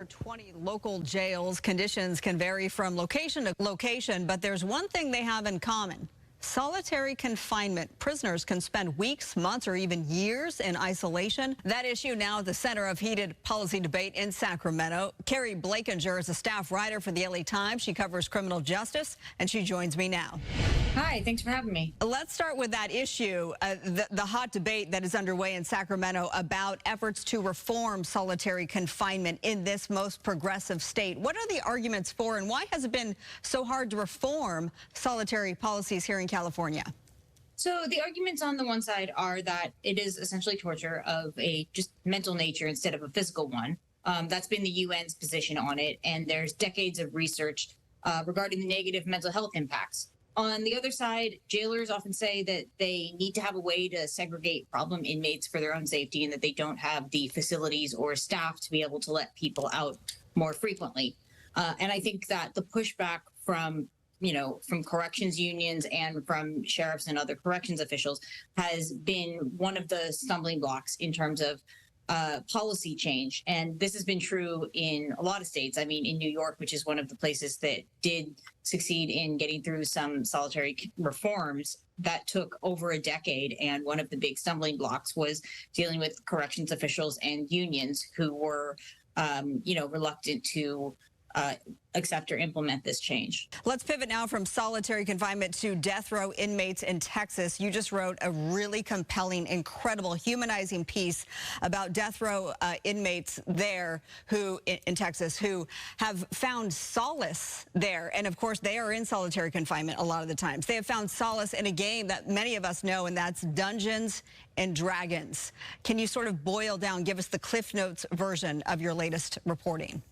20 local jails. Conditions can vary from location to location, but there's one thing they have in common. Solitary confinement. Prisoners can spend weeks, months, or even years in isolation. That issue now at the center of heated policy debate in Sacramento. Keri Blakinger is a staff writer for the LA Times. She covers criminal justice, and she joins me now. Hi, thanks for having me. Let's start with that issue, the hot debate that is underway in Sacramento about efforts to reform solitary confinement in this most progressive state. What are the arguments for, and why has it been so hard to reform solitary policies here in California? So the arguments on the one side are that it is essentially torture of a just mental nature instead of a physical one. That's been the UN's position on it, and there's decades of research regarding the negative mental health impacts. On the other side, jailers often say that they need to have a way to segregate problem inmates for their own safety and that they don't have the facilities or staff to be able to let people out more frequently. And I think that the pushback from corrections unions and from sheriffs and other corrections officials has been one of the stumbling blocks in terms of policy change. And this has been true in a lot of states. I mean, in New York, which is one of the places that did succeed in getting through some solitary reforms, that took over a decade. And one of the big stumbling blocks was dealing with corrections officials and unions who were, reluctant to accept or implement this change. Let's pivot now from solitary confinement to death row inmates in Texas. You just wrote a really compelling, incredible, humanizing piece about death row inmates there in Texas who have found solace there. And of course, they are in solitary confinement a lot of the times. They have found solace in a game that many of us know, and that's Dungeons and Dragons. Can you sort of boil down, give us the Cliff Notes version of your latest reporting?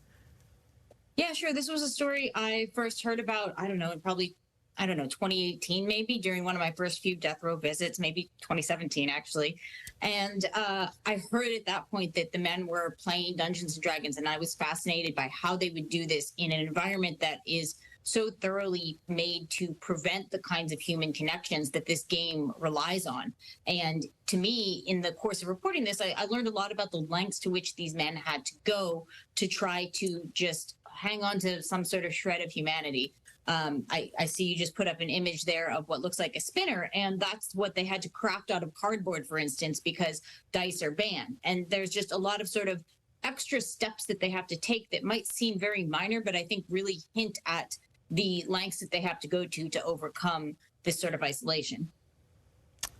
Yeah, sure. This was a story I first heard about, 2018 maybe, during one of my first few death row visits, maybe 2017 actually. And I heard at that point that the men were playing Dungeons and Dragons, and I was fascinated by how they would do this in an environment that is so thoroughly made to prevent the kinds of human connections that this game relies on. And to me, in the course of reporting this, I learned a lot about the lengths to which these men had to go to try to just hang on to some sort of shred of humanity. I see you just put up an image there of what looks like a spinner, and that's what they had to craft out of cardboard, for instance, because dice are banned. And there's just a lot of sort of extra steps that they have to take that might seem very minor, but I think really hint at the lengths that they have to go to overcome this sort of isolation.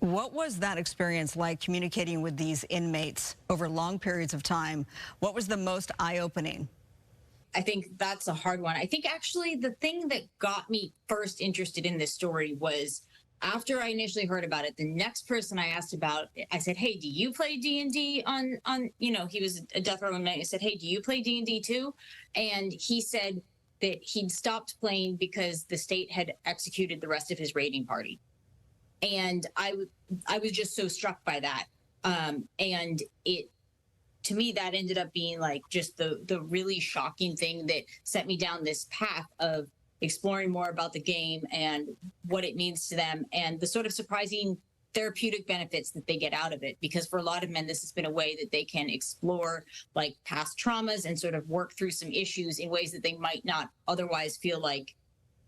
What was that experience like, communicating with these inmates over long periods of time? What was the most eye-opening? I think that's a hard one. I think actually the thing that got me first interested in this story was after I initially heard about it, the next person I asked about, I said, hey, do you play D&D on he was a death row inmate. I said, hey, do you play D&D too? And he said that he'd stopped playing because the state had executed the rest of his raiding party. And I was just so struck by that. And to me, that ended up being like just the really shocking thing that set me down this path of exploring more about the game and what it means to them and the sort of surprising therapeutic benefits that they get out of it. Because for a lot of men, this has been a way that they can explore like past traumas and sort of work through some issues in ways that they might not otherwise feel like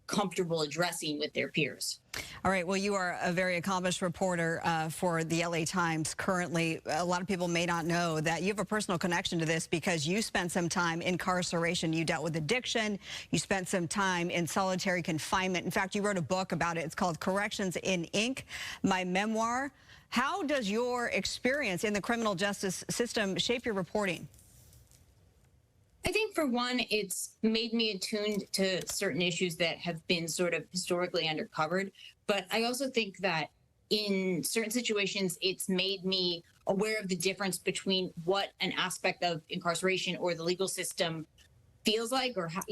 comfortable addressing with their peers. All right. Well, you are a very accomplished reporter for the LA Times currently. A lot of people may not know that you have a personal connection to this because you spent some time in incarceration. You dealt with addiction. You spent some time in solitary confinement. In fact, you wrote a book about it. It's called Corrections in Ink, my memoir. How does your experience in the criminal justice system shape your reporting? I think, for one, it's made me attuned to certain issues that have been sort of historically undercovered. But I also think that in certain situations, it's made me aware of the difference between what an aspect of incarceration or the legal system feels like, or how,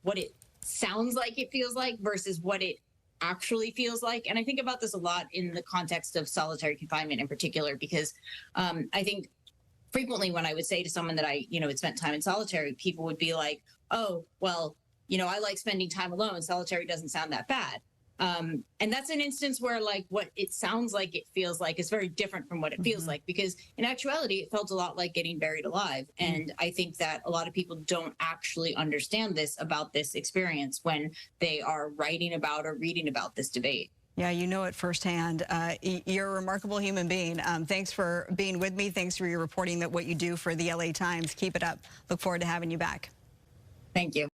what it sounds like it feels like versus what it actually feels like. And I think about this a lot in the context of solitary confinement in particular, because I think frequently when I would say to someone that I, had spent time in solitary, people would be like, oh, well, I like spending time alone. Solitary doesn't sound that bad. And that's an instance where, like, what it sounds like it feels like is very different from what it feels like, because in actuality, it felt a lot like getting buried alive. And I think that a lot of people don't actually understand this about this experience when they are writing about or reading about this debate. Yeah, you know it firsthand. You're a remarkable human being. Thanks for being with me. Thanks for your reporting, that what you do for the LA Times. Keep it up. Look forward to having you back. Thank you.